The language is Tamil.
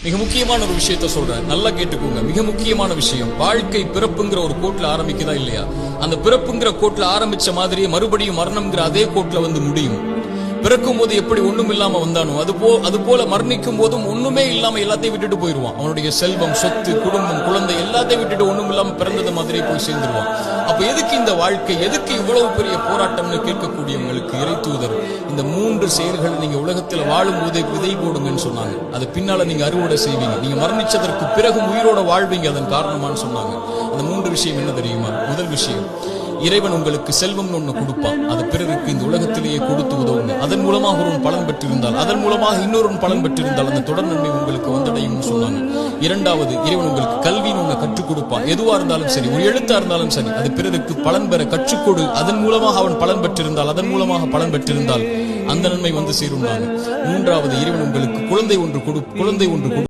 மிக முக்கியமான ஒரு விஷயத்த சொல்றேன், நல்லா கேட்டுக்கோங்க. மிக முக்கியமான விஷயம், வாழ்க்கை பிறப்புங்கிற ஒரு கோட்ல ஆரம்பிக்குதா இல்லையா? அந்த பிறப்புங்கிற கோட்ல ஆரம்பிச்ச மாதிரியே மறுபடியும் மரணம்ங்கிற அதே கோட்ல வந்து முடியும். பிறக்கும் போது எப்படி ஒண்ணும் இல்லாம வந்தானோ அது போல மரணிக்கும் போதும் ஒண்ணுமே இல்லாம எல்லாத்தையும் விட்டுட்டு போயிருவான். அவனுடைய செல்வம், சொத்து, குடும்பம், குழந்தை எல்லாத்தையும் விட்டுட்டு ஒண்ணும் இல்லாம பிறந்தது மாதிரியே போய் சேர்ந்துருவான். அப்ப எதுக்கு இந்த வாழ்க்கை, எதுக்கு இவ்வளவு பெரிய போராட்டம்னு கேட்கக்கூடியவங்களுக்கு இறை தூதர் இந்த 3 செயல்களை நீங்க உலகத்துல வாழும் போதே விதை போடுங்கன்னு சொன்னாங்க. அது பின்னால நீங்க அறுவடை செய்வீங்க, நீங்க மரணிச்சதற்கு பிறகு உயிரோட வாழ்வீங்க, அதன் காரணமான்னு சொன்னாங்க. அந்த 3 விஷயம் என்ன தெரியுமா? முதல் விஷயம், இறைவன் உங்களுக்கு செல்வம் ஒண்ணு கொடுப்பான், அது பிறருக்கு இந்த உலகத்திலேயே கொடுத்து உதவுங்க. அதன் மூலமாக ஒரு பலன் பெற்றிருந்தால், அதன் மூலமாக இன்னொரு பலன் பெற்றிருந்தால் அந்த தொடர் நன்மை உங்களுக்கு வந்தடையும் சொன்னாங்க. இரண்டாவது, இறைவன் உங்களுக்கு கல்வின்னு ஒண்ணு கற்றுக் கொடுப்பான். எதுவா இருந்தாலும் சரி, ஒரு எழுத்தா இருந்தாலும் சரி, அது பிறருக்கு பலன் பெற கற்றுக்கொடு. அதன் மூலமாக அவன் பலன் பெற்றிருந்தால், அதன் மூலமாக பலன் பெற்றிருந்தால் அந்த நன்மை வந்து சேரும். மூன்றாவது, இறைவன் உங்களுக்கு குழந்தை ஒன்று